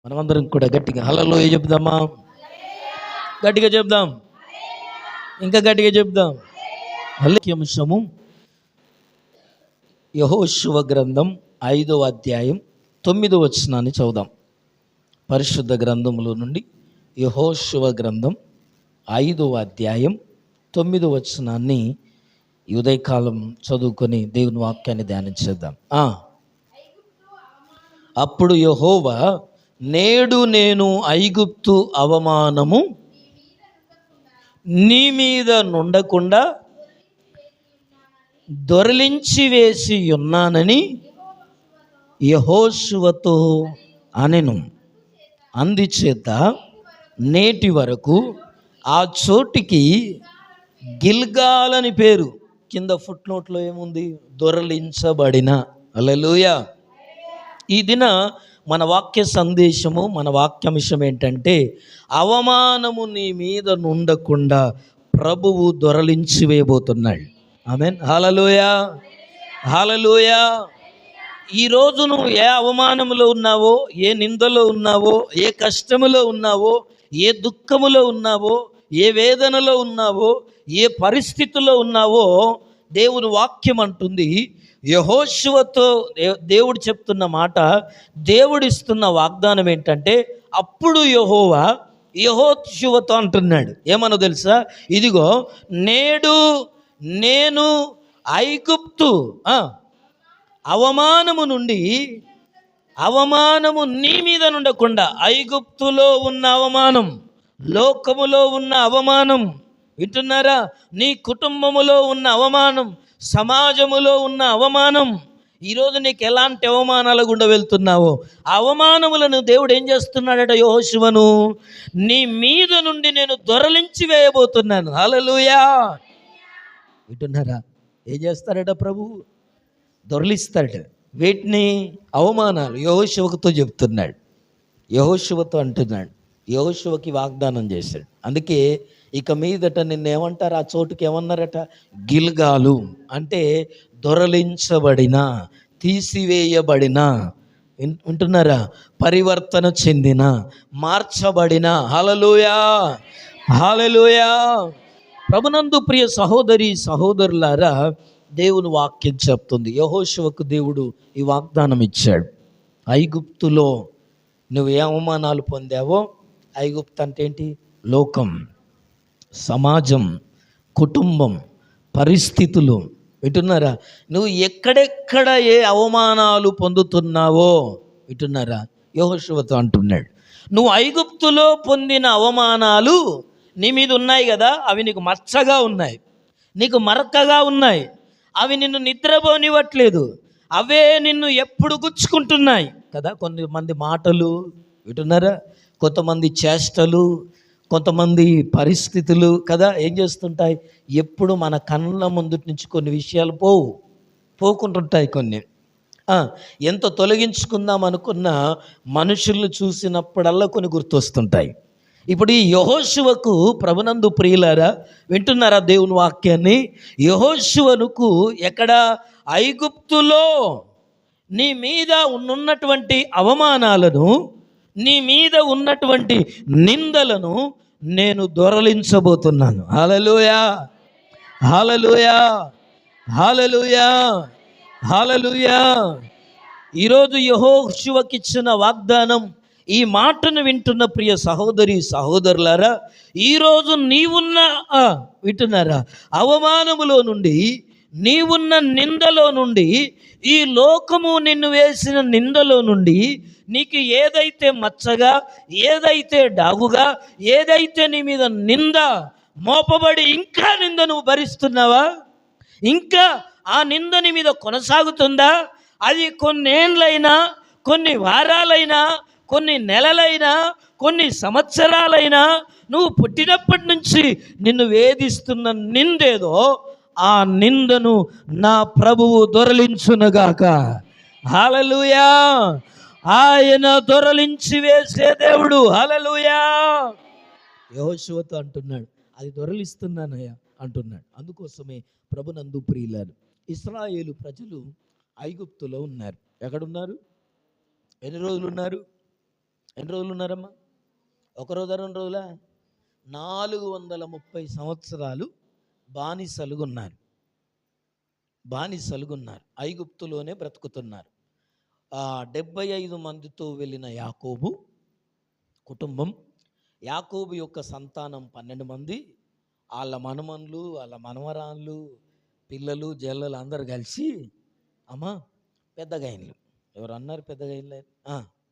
మనమందరం కూడా గట్టిగా హల్లెలూయా చెప్దామా? గట్టిగా చెప్దాం, ఇంకా గట్టిగా చెప్దాం. అంశము యెహోషువ గ్రంథం 5వ అధ్యాయం 9వ వచనాన్ని చదువుదాం. పరిశుద్ధ గ్రంథములో నుండి యెహోషువ గ్రంథం 5వ అధ్యాయం 9వ వచనాన్ని ఈ ఉదయకాలం చదువుకొని దేవుని వాక్యాన్ని ధ్యానించేద్దాం. అప్పుడు యెహోవా, నేడు నేను ఐగుప్తు అవమానము నీ మీద నుండకుండా దొరలించి వేసి ఉన్నానని యెహోషువతో అనెను. అందుచేత నేటి వరకు ఆ చోటికి గిల్గాల్ అని పేరు. కింద ఫుట్ నోట్లో ఏముంది? దొరలించబడిన. హల్లెలూయా. ఈ దిన మన వాక్య సందేశము, మన వాక్యాంశం ఏంటంటే, అవమానము నీ మీద నుండకుండా ప్రభువు దొరలించి వేయబోతున్నాడు. ఆమేన్. హల్లెలూయా, హల్లెలూయా. ఈరోజు నువ్వు ఏ అవమానములో ఉన్నావో, ఏ నిందలో ఉన్నావో, ఏ కష్టములో ఉన్నావో, ఏ దుఃఖములో ఉన్నావో, ఏ వేదనలో ఉన్నావో, ఏ పరిస్థితుల్లో ఉన్నావో, దేవుని వాక్యం అంటుంది, యెహోషువతో దేవుడు చెప్తున్న మాట, దేవుడిస్తున్న వాగ్దానం ఏంటంటే, అప్పుడు యెహోవా యెహోషువతో అంటున్నాడు. ఏమనో తెలుసా? ఇదిగో నేడు నేను ఐగుప్తు అవమానము నుండి, అవమానము నీ మీద నుండకుండా, ఐగుప్తులో ఉన్న అవమానం, లోకములో ఉన్న అవమానం, వింటున్నారా? నీ కుటుంబములో ఉన్న అవమానం, సమాజములో ఉన్న అవమానం, ఈరోజు నీకు ఎలాంటి అవమానాల గుండా వెళ్తున్నావో, అవమానములను దేవుడు ఏం చేస్తున్నాడట? యెహోషువను, నీ మీద నుండి నేను దొరలించి వేయబోతున్నాను. హల్లెలూయా. వింటున్నారా? ఏం చేస్తాడట ప్రభువు? దొరలిస్తాడు. వీటిని అవమానాలు యెహోషువతో చెప్తున్నాడు, యెహోషువతో అంటున్నాడు. యెహోషువకి వాగ్దానం చేశాడు. అందుకే ఇక మీదట నిన్నేమంటారు? ఆ చోటుకి ఏమన్నారట? గిల్గాలు అంటే దొరలించబడిన, తీసివేయబడిన. వింటున్నారా? పరివర్తన చెందిన, మార్చబడిన. హల్లెలూయా, హల్లెలూయా. ప్రభునందు ప్రియ సహోదరి సహోదరులారా, దేవుని వాక్యం చెప్తుంది, యెహోషువకు దేవుడు ఈ వాగ్దానం ఇచ్చాడు. ఐగుప్తులో నువ్వు ఏ అవమానాలు పొందావో, ఐగుప్తు అంటే ఏంటి? లోకం, సమాజం, కుటుంబం, పరిస్థితులు. వింటున్నారా? నువ్వు ఎక్కడెక్కడ ఏ అవమానాలు పొందుతున్నావో, వింటున్నారా? యెహోషువతో అంటున్నాడు, నువ్వు ఐగుప్తులో పొందిన అవమానాలు నీ మీద ఉన్నాయి కదా, అవి నీకు మచ్చగా ఉన్నాయి, నీకు మరకగా ఉన్నాయి, అవి నిన్ను నిద్రపోనివ్వట్లేదు, అవే నిన్ను ఎప్పుడు గుచ్చుకుంటున్నాయి కదా. కొంతమంది మాటలు, వింటున్నారా? కొంతమంది చేష్టలు, కొంతమంది పరిస్థితులు కదా ఏం చేస్తుంటాయి? ఎప్పుడు మన కళ్ళ ముందు నుంచి కొన్ని విషయాలు పోకుంటుంటాయి. కొన్ని ఎంత తొలగించుకుందాం అనుకున్న మనుషులను చూసినప్పుడల్లా కొన్ని గుర్తొస్తుంటాయి. ఇప్పుడు ఈ యెహోషువకు, ప్రభునందు ప్రియులారా, వింటున్నారా దేవుని వాక్యాన్ని? యెహోషువకు ఎక్కడ? ఐగుప్తులో నీ మీద ఉన్నటువంటి అవమానాలను, నీ మీద ఉన్నటువంటి నిందలను నేను దొరలించబోతున్నాను. హల్లెలూయా, హల్లెలూయా, హల్లెలూయా, హల్లెలూయా. ఈరోజు యెహోషువకి ఇచ్చిన వాగ్దానం, ఈ మాటను వింటున్న ప్రియ సహోదరి సహోదరులారా, ఈరోజు నీవున్న వింటున్నారా అవమానములో నుండి, నీవున్న నిందలో నుండి, ఈ లోకము నిన్ను వేసిన నిందలో నుండి, నీకు ఏదైతే మచ్చగా, ఏదైతే డాగుగా, ఏదైతే నీ మీద నింద మోపబడి ఇంకా నింద నువ్వు భరిస్తున్నావా? ఇంకా ఆ నింద నీ మీద కొనసాగుతుందా? అది కొన్నేళ్ళైనా, కొన్ని వారాలైనా, కొన్ని నెలలైనా, కొన్ని సంవత్సరాలైనా, నువ్వు పుట్టినప్పటి నుంచి నిన్ను వేధిస్తున్న నిందేదో, ఆ నిందను నా ప్రభువు దొరలించునుగాక. హల్లెలూయా. ఆయన దొరలించి వేసే దేవుడు. హల్లెలూయా. యెహోషువతో అంటున్నాడు, అది దొరలిస్తున్నానయ్యా అంటున్నాడు. అందుకోసమే ప్రభునందు ప్రియులారు, ఇశ్రాయేలు ప్రజలు ఐగుప్తులో ఉన్నారు. ఎక్కడున్నారు? ఎన్ని రోజులు ఉన్నారు? ఎన్ని రోజులు ఉన్నారమ్మా? ఒక రోజా 2 రోజులా? 430 సంవత్సరాలు బానిసలుగున్నారు. ఐగుప్తులోనే బ్రతుకుతున్నారు. 75 మందితో వెళ్ళిన యాకోబు కుటుంబం, యాకోబు యొక్క సంతానం 12 మంది, వాళ్ళ మనమన్లు, వాళ్ళ మనవరాళ్ళు, పిల్లలు జల్లలు అందరు కలిసి అమ్మా పెద్దగా అయినలు. ఎవరు అన్నారు పెద్దగా అయినలే?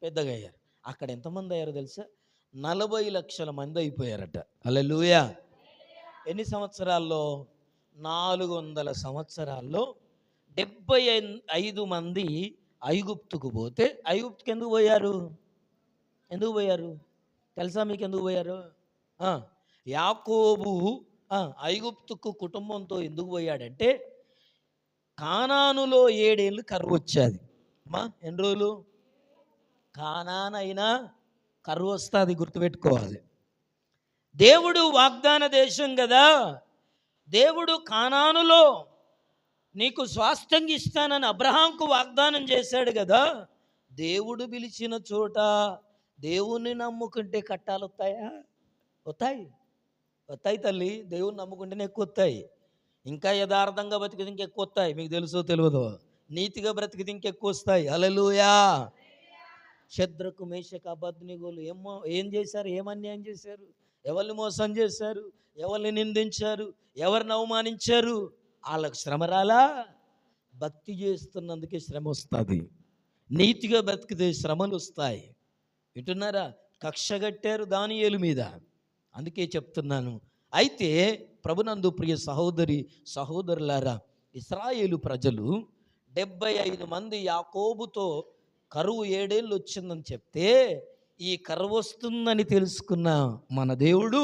పెద్దగా అయ్యారు. అక్కడ ఎంతమంది అయ్యారో తెలుసా? 40 లక్షల మంది అయిపోయారట. హల్లెలూయా. ఎన్ని సంవత్సరాల్లో? 400 సంవత్సరాల్లో 75 మంది ఐగుప్తుకు పోతే, ఐగుప్తుకు ఎందుకు పోయారు తెలుసా మీకు? ఎందుకు పోయారు? యాకోబు ఐగుప్తుకు కుటుంబంతో ఎందుకు పోయాడంటే, కానానులో 7 ఏళ్ళు కరువు వచ్చేది. అమ్మా ఎన్ని రోజులు? కానానైనా కరువు వస్తుంది, గుర్తుపెట్టుకోవాలి. దేవుడు వాగ్దాన దేశం కదా, దేవుడు కానానులో నీకు స్వాస్థ్యంగా ఇస్తానని అబ్రహాంకు వాగ్దానం చేశాడు కదా. దేవుడు పిలిచిన చోట దేవుణ్ణి నమ్ముకుంటే కట్టాలు వస్తాయా? వస్తాయి తల్లి. దేవుణ్ణి నమ్ముకుంటేనే ఎక్కువ వస్తాయి. ఇంకా యథార్థంగా బ్రతికితే ఇంకెక్కువ వస్తాయి. మీకు తెలుసో తెలియదో, నీతిగా బ్రతికితే ఇంకెక్కువ వస్తాయి. హల్లెలూయా. శద్రకు మేషకు అబేద్నెగోలు ఏం చేశారు? ఏం అన్యాయం చేశారు? ఎవరిని మోసం చేశారు? ఎవరిని నిందించారు? ఎవరిని అవమానించారు? వాళ్ళకు శ్రమ రాలా? భక్తి చేస్తున్నందుకే శ్రమ వస్తుంది. నీతిగా బ్రతికితే శ్రమలు వస్తాయి. వింటున్నారా? కక్షగట్టారు దానియేలు మీద, అందుకే చెప్తున్నాను. అయితే ప్రభునందు ప్రియ సహోదరులారా, ఇశ్రాయేలు ప్రజలు 75 మంది యాకోబుతో కరువు 7 ఏళ్ళు వచ్చిందని చెప్తే, ఈ కరువు వస్తుందని తెలుసుకున్న మన దేవుడు,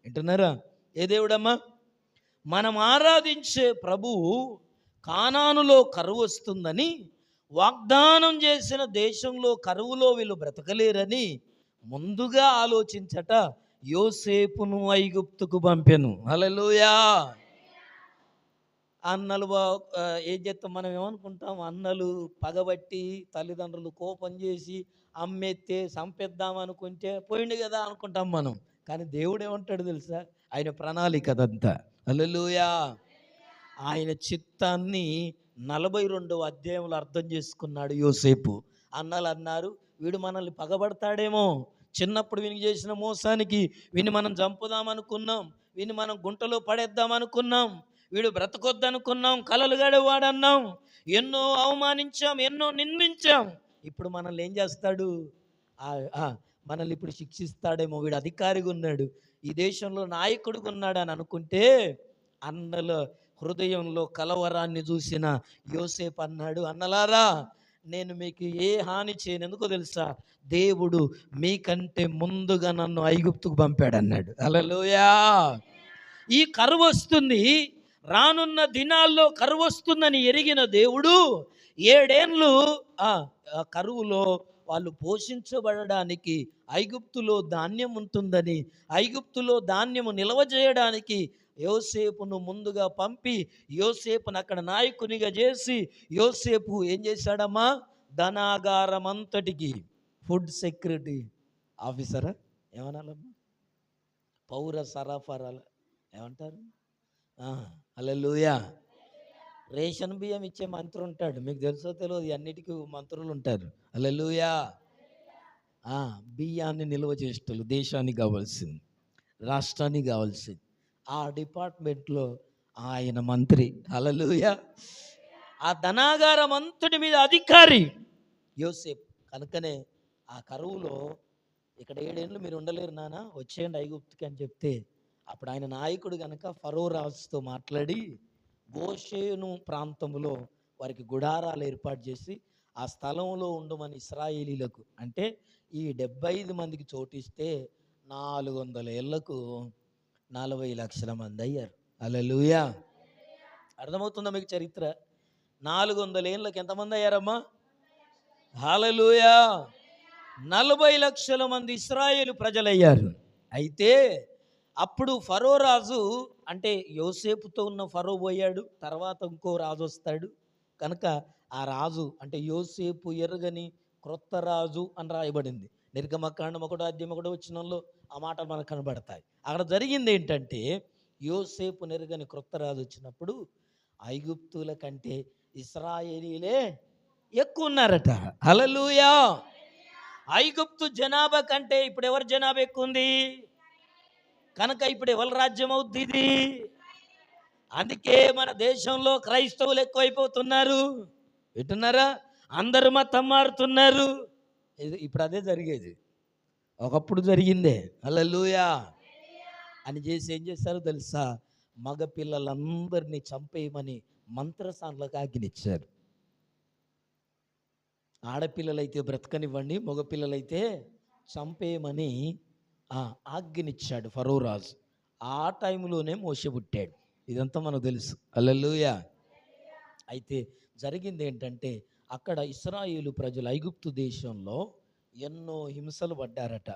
వింటున్నారా? ఏ దేవుడమ్మా? మనం ఆరాధించే ప్రభువు కానానులో కరువు వస్తుందని, వాగ్దానం చేసిన దేశంలో కరువులో వీళ్ళు బ్రతకలేరని ముందుగా ఆలోచించట యోసేపును ఐగుప్తుకు పంపెను. హల్లెలూయా. అన్నలు ఏం చేస్తాం మనం? ఏమనుకుంటాం? అన్నలు పగబట్టి తల్లిదండ్రులు కోపం చేసి అమ్మెత్తే చంపేద్దాం అనుకుంటే పోయిండు కదా అనుకుంటాం మనం. కానీ దేవుడు ఏమంటాడు తెలుసా? ఆయన ప్రణాళిక అదంతా. హల్లెలూయా. ఆయన చిత్తాన్ని 42వ అధ్యాయంలో అర్థం చేసుకున్నాడు యోసేపు. అన్నలు అన్నారు, వీడు మనల్ని పగబడతాడేమో, చిన్నప్పుడు వీనికి చేసిన మోసానికి వీని మనం చంపుదాం అనుకున్నాం, వీని మనం గుంటలో పడేద్దాం అనుకున్నాం, వీడు బ్రతకొద్దనుకున్నాం, కలలు గడవాడన్నాం, ఎన్నో అవమానించాం, ఎన్నో నిందించాం. ఇప్పుడు మనల్ని ఏం చేస్తాడు? మనల్ని ఇప్పుడు శిక్షిస్తాడేమో, వీడు అధికారిగా ఉన్నాడు, ఈ దేశంలో నాయకుడిగా ఉన్నాడు అని అనుకుంటే, అన్నల హృదయంలో కలవరాన్ని చూసిన యోసేపు అన్నాడు, అన్నలారా నేను మీకు ఏ హాని చేయను, ఎందుకో తెలుసా? దేవుడు మీకంటే ముందుగా నన్ను ఐగుప్తుకు పంపాడు అన్నాడు. హల్లెలూయా. ఈ కరువు వస్తుంది, రానున్న దినాల్లో కరువు వస్తుందని ఎరిగిన దేవుడు 7 ఏళ్ళు కరువులో వాళ్ళు పోషించబడడానికి, ఐగుప్తులో ధాన్యం ఉంటుందని, ఐగుప్తులో ధాన్యము నిల్వ చేయడానికి యోసేపును ముందుగా పంపి, యోసేపును అక్కడ నాయకునిగా చేసి, యోసేపు ఏం చేశాడమ్మా? ధనాగారం అంతటికి ఫుడ్ సెక్యూరిటీ ఆఫీసరా ఏమనాలమ్మా? పౌర సరఫరాల ఏమంటారు? హల్లెలూయా. రేషన్ బియ్యం ఇచ్చే మంత్రి ఉంటాడు, మీకు తెలుసో తెలియదు, అన్నిటికీ మంత్రులు ఉంటారు. హల్లెలూయా. బియ్యాన్ని నిల్వ చేసేటోళ్ళు, దేశానికి కావాల్సింది, రాష్ట్రానికి కావాల్సింది, ఆ డిపార్ట్మెంట్లో ఆయన మంత్రి. హల్లెలూయా. ఆ ధనాగారం అంతటి మీద అధికారి యోసేపు. కనుకనే ఆ కరువులో ఇక్కడ 7 ఏళ్ళు మీరు ఉండలేరు నాన్న, వచ్చేయండి ఐగుప్తుకి అని చెప్తే, అప్పుడు ఆయన నాయకుడు కనుక ఫరో రాజుతో మాట్లాడి గోషేను ప్రాంతంలో వారికి గుడారాలు ఏర్పాటు చేసి ఆ స్థలంలో ఉండమని ఇశ్రాయేలీలకు, అంటే ఈ 75 మందికి చోటిస్తే 400 ఏళ్లకు 40 లక్షల మంది అయ్యారు. హల్లెలూయా. అర్థమవుతుందా మీకు చరిత్ర? 400 ఏళ్ళకి ఎంతమంది అయ్యారమ్మా? హల్లెలూయా. 40 లక్షల మంది ఇశ్రాయేలు ప్రజలయ్యారు. అయితే అప్పుడు ఫరో రాజు, అంటే యోసేపుతో ఉన్న ఫరో పోయాడు, తర్వాత ఇంకో రాజు వస్తాడు కనుక ఆ రాజు అంటే యోసేపు ఎరగని క్రొత్త రాజు అని రాయబడింది. నిర్గమకాండం 1:1 ఆ మాటలు మనకు కనబడతాయి. అక్కడ జరిగింది ఏంటంటే, యోసేపు నెరుగని క్రొత్త రాజు వచ్చినప్పుడు ఐగుప్తుల కంటే ఇశ్రాయేలీలే ఎక్కువ ఉన్నారట. హల్లెలూయా. ఐగుప్తు జనాభా కంటే ఇప్పుడు ఎవరి జనాభా ఎక్కువ ఉంది కనుక ఇప్పుడు ఎవరి రాజ్యం అవుద్ది ఇది? అందుకే మన దేశంలో క్రైస్తవులు ఎక్కువైపోతున్నారు. వింటున్నారా? అందరూ మతం మారుతున్నారు. ఇప్పుడు అదే జరిగేది. ఒకప్పుడు జరిగిందే. హల్లెలూయా అని చేసి ఏం చేశారో తెలుసా? మగ పిల్లలందరినీ చంపేయమని మంత్రసానులకు ఆజ్ఞనిచ్చారు. ఆడపిల్లలైతే బ్రతకనివ్వండి, మగపిల్లలైతే చంపేయమని ఆజ్ఞనిచ్చాడు ఫరో రాజు. ఆ టైంలోనే మోషే పుట్టాడు. ఇదంతా మనకు తెలుసు. హల్లెలూయా. అయితే జరిగింది ఏంటంటే, అక్కడ ఇశ్రాయేలు ప్రజలు ఐగుప్తు దేశంలో ఎన్నో హింసలు పడ్డారట.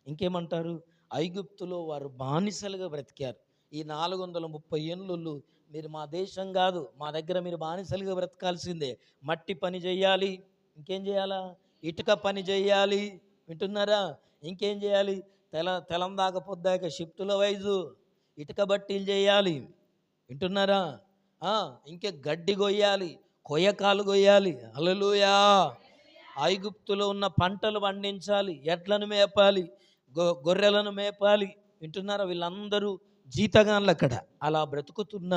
ఇంకేమంటారు? ఐగుప్తులో వారు బానిసలుగా బ్రతికారు. ఈ 430 ఏళ్ళు మీరు మా దేశం కాదు, మా దగ్గర మీరు బానిసలుగా బ్రతకాల్సిందే. మట్టి పని చేయాలి, ఇంకేం చేయాలా? ఇటుక పని చేయాలి. వింటున్నారా? ఇంకేం చేయాలి? తెలం దాకా పొద్దాక షిఫ్టుల వైజు ఇటుక బట్టీలు చేయాలి. వింటున్నారా? ఇంకే గడ్డి కొయ్యాలి, కొయ్యకాలు కొయ్యాలి. హల్లెలూయా. ఐగుప్తులో ఉన్న పంటలు పండించాలి, ఎడ్లను మేపాలి, గొర్రెలను మేపాలి. వింటున్నారా? వీళ్ళందరూ జీతగాన్లు అక్కడ. అలా బ్రతుకుతున్న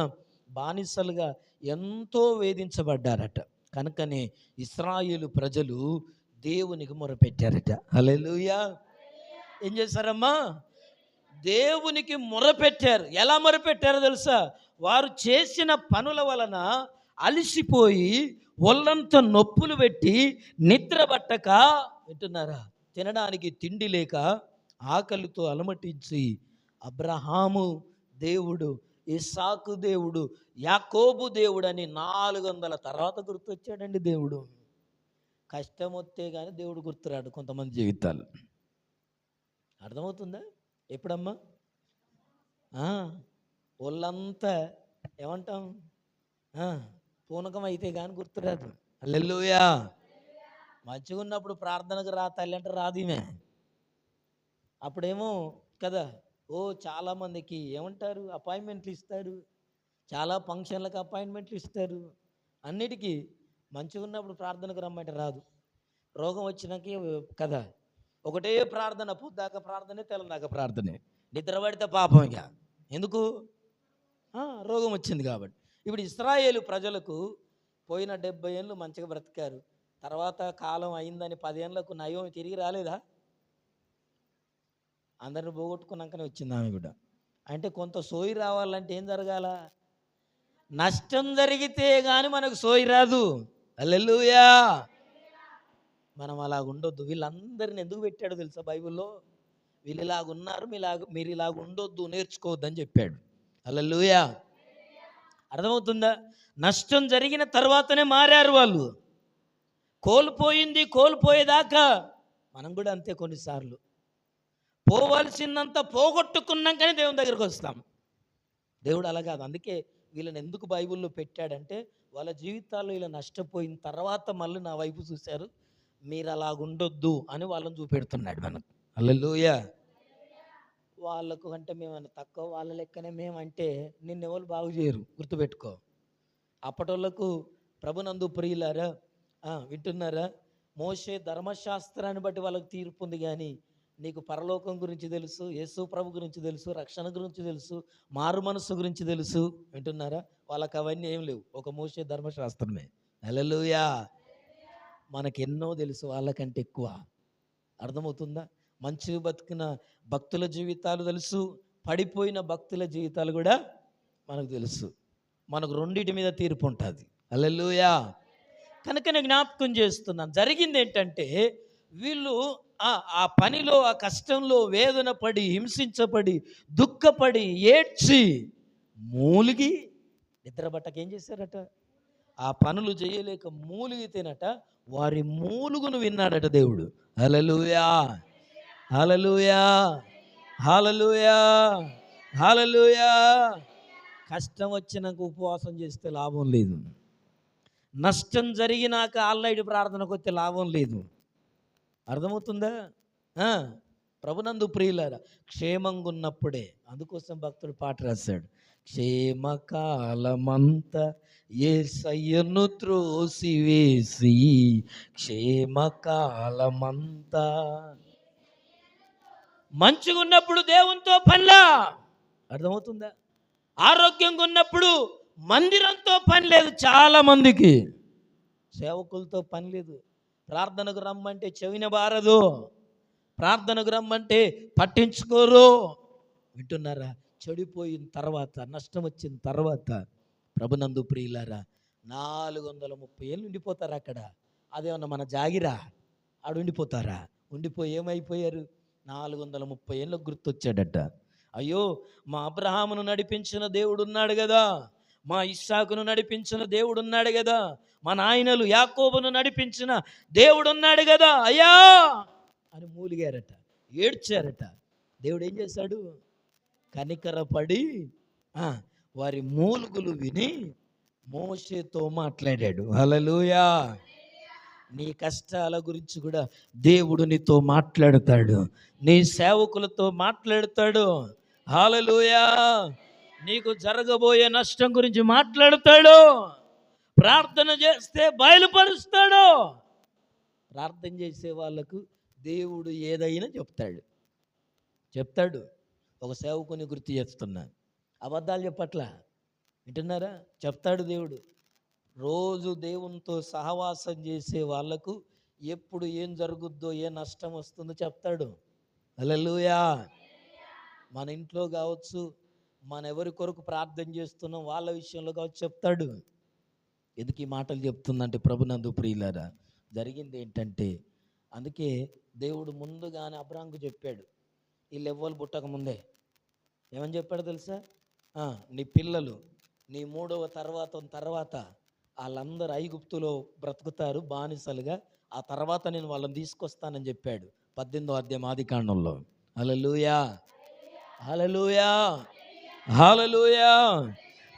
బానిసలుగా ఎంతో వేధించబడ్డారట. కనుకనే ఇశ్రాయేలు ప్రజలు దేవునికి మొరపెట్టారట. హల్లెలూయా. ఏం చేశారమ్మా? దేవునికి మొరపెట్టారు. ఎలా మొరపెట్టారో తెలుసా? వారు చేసిన పనుల వలన అలిసిపోయి ఒళ్ళంతా నొప్పులు పెట్టి నిద్ర పట్టక, వింటున్నారా, తినడానికి తిండి లేక ఆకలితో అలమటించి అబ్రహాము దేవుడు, ఇస్సాకు దేవుడు, యాకోబు దేవుడు అని 400 తర్వాత గుర్తొచ్చాడండి దేవుడు. కష్టం వస్తే కానీ దేవుడు గుర్తురాడు కొంతమంది జీవితాలు. అర్థమవుతుందా? ఎప్పుడమ్మా? ఒళ్ళంతా ఏమంటాం, పూనకం అయితే కానీ గుర్తురాదు. హల్లెలూయా. మంచిగా ఉన్నప్పుడు ప్రార్థనకు రా తల్లి అంటే రాదు ఈమె. అప్పుడేమో కదా, చాలామందికి ఏమంటారు, అపాయింట్మెంట్లు ఇస్తారు, చాలా ఫంక్షన్లకు అపాయింట్మెంట్లు ఇస్తారు. అన్నిటికీ మంచిగా ఉన్నప్పుడు ప్రార్థనకు రమ్మంటే రాదు. రోగం వచ్చినాక కదా, ఒకటే ప్రార్థన, పొద్దాక ప్రార్థనే, తెల్లందాక ప్రార్థనే. నిద్ర పడితే పాపం. ఇక ఎందుకు? రోగం వచ్చింది కాబట్టి. ఇప్పుడు ఇశ్రాయేలు ప్రజలకు పోయిన 70 ఏళ్ళు మంచిగా బ్రతికారు. తర్వాత కాలం అయిందని 10 ఏళ్ళకు నయం తిరిగి రాలేదా? అందరిని పోగొట్టుకున్నాకనే వచ్చింది ఆమె కూడా. అంటే కొంత సోయి రావాలంటే ఏం జరగాల? నష్టం జరిగితే కానీ మనకు సోయి రాదు. హల్లెలూయా. మనం అలాగ ఉండొద్దు. వీళ్ళందరిని ఎందుకు పెట్టాడు తెలుసా బైబిల్లో? వీళ్ళు ఇలాగ ఉన్నారు, మీరు ఇలాగ ఉండొద్దు, నేర్చుకోవద్దు అని చెప్పాడు. హల్లెలూయా. అర్థమవుతుందా? నష్టం జరిగిన తర్వాతనే మారారు వాళ్ళు. కోల్పోయేదాకా మనం కూడా అంతే. కొన్నిసార్లు పోవాల్సిందంత పోగొట్టుకున్నాకనే దేవుని దగ్గరికి వస్తాం. దేవుడు అలా కాదు. అందుకే వీళ్ళని ఎందుకు బైబిల్లో పెట్టాడంటే, వాళ్ళ జీవితాల్లో ఇలా నష్టపోయిన తర్వాత మళ్ళీ నా వైపు చూశారు, మీరు అలాగుండొద్దు అని వాళ్ళని చూపెడుతున్నాడు మనకు. హల్లెలూయా. వాళ్ళకు అంటే మేమన్నా తక్కువ, వాళ్ళ లెక్కనే మేమంటే నిన్నెవరు బాగు చేయరు, గుర్తుపెట్టుకో. అప్పటోళ్ళకు ప్రభునందు ప్రియులారా, వింటున్నారా, మోషే ధర్మశాస్త్రాన్ని బట్టి వాళ్ళకు తీర్పు ఉంది, కానీ నీకు పరలోకం గురించి తెలుసు, యేసు ప్రభు గురించి తెలుసు, రక్షణ గురించి తెలుసు, మారు మనస్సు గురించి తెలుసు. వింటున్నారా? వాళ్ళకి అవన్నీ ఏం లేవు, ఒక మోషే ధర్మశాస్త్రమే. హల్లెలూయా. మనకెన్నో తెలుసు, వాళ్ళకంటే ఎక్కువ. అర్థమవుతుందా? మంచిగా బతికిన భక్తుల జీవితాలు తెలుసు, పడిపోయిన భక్తుల జీవితాలు కూడా మనకు తెలుసు. మనకు రెండింటి మీద తీర్పు ఉంటుంది. హల్లెలూయా. కనుక నేను జ్ఞాపకం చేస్తున్నాను, జరిగింది ఏంటంటే, వీళ్ళు ఆ పనిలో, ఆ కష్టంలో వేదన పడి, హింసించబడి, దుఃఖపడి, ఏడ్చి, మూలిగి నిద్రబట్టక ఏం చేశారట? ఆ పనులు చేయలేక మూలిగితేనట వారి మూలుగును విన్నాడట దేవుడు. హల్లెలూయా. హల్లెలూయా. హల్లెలూయా. హల్లెలూయా. కష్టం వచ్చినాక ఉపవాసం చేస్తే లాభం లేదు. నష్టం జరిగినాక ఆల్రెడీ ప్రార్థనకు వస్తే లాభం లేదు. అర్థమవుతుందా? ఆ, ప్రభునందు ప్రియులారా, క్షేమంగా ఉన్నప్పుడే. అందుకోసం భక్తుడు పాట రాశాడు, క్షేమకాలమంతా యేసయ్యను త్రోసివేసి, క్షేమకాలమంతా. మంచిగా ఉన్నప్పుడు దేవునితో పనిలా, అర్థమవుతుందా? ఆరోగ్యంగా ఉన్నప్పుడు మందిరంతో పని లేదు, చాలా మందికి సేవకులతో పని లేదు. ప్రార్థనకు రమ్మంటే చెవిన బారదు, ప్రార్థనకు రమ్మంటే పట్టించుకోరు. వింటున్నారా? చెడిపోయిన తర్వాత, నష్టం వచ్చిన తర్వాత, ప్రభునందు ప్రియులారా, 430 ఏళ్ళు ఉండిపోతారు అక్కడ. అదేమన్నా మన జాగిరా? ఆడు ఉండిపోతారా? ఉండిపోయి ఏమైపోయారు? 430 ఏళ్ళకు గుర్తొచ్చాడట. అయ్యో, మా అబ్రహామును నడిపించిన దేవుడు ఉన్నాడు కదా, మా ఇస్సాకును నడిపించిన దేవుడు ఉన్నాడు కదా, మా నాయనలు యాకోబును నడిపించిన దేవుడు ఉన్నాడు కదా అయ్యా అని మూలిగారట, ఏడ్చారట. దేవుడు ఏం చేశాడు? కనికరపడి వారి మూలుగులు విని మోషేతో మాట్లాడాడు. హల్లెలూయా! నీ కష్టాల గురించి కూడా దేవుడు నీతో మాట్లాడతాడు, నీ సేవకులతో మాట్లాడతాడు. హల్లెలూయా! నీకు జరగబోయే నష్టం గురించి మాట్లాడతాడు. ప్రార్థన చేస్తే బయలుపరుస్తాడు. ప్రార్థన చేసే వాళ్ళకు దేవుడు ఏదైనా చెప్తాడు. ఒక సేవకుని గుర్తు చేస్తున్నా, అబద్ధాలు చెప్పట్లా, వింటున్నారా? చెప్తాడు దేవుడు. రోజు దేవునితో సహవాసం చేసే వాళ్ళకు ఎప్పుడు ఏం జరుగుద్దో, ఏ నష్టం వస్తుందో చెప్తాడు. హల్లెలూయా! మన ఇంట్లో కావచ్చు, మన ఎవరి కొరకు ప్రార్థన చేస్తున్నాం వాళ్ళ విషయంలో కావచ్చు చెప్తాడు. ఎందుకు ఈ మాటలు చెప్తుందంటే, ప్రభునందు ప్రియులారా, జరిగింది ఏంటంటే, అందుకే దేవుడు ముందుగానే అబ్రాహాముకు చెప్పాడు, వీళ్ళు ఎవ్వరు పుట్టక ముందే ఏమని చెప్పాడు తెలుసా? నీ పిల్లలు నీ 3వ తర్వాత వాళ్ళందరూ ఐగుప్తులో బ్రతుకుతారు బానిసలుగా, ఆ తర్వాత నేను వాళ్ళని తీసుకొస్తానని చెప్పాడు 18వ అధ్యాయం ఆదికాండంలో. Hallelujah! Hallelujah! Hallelujah!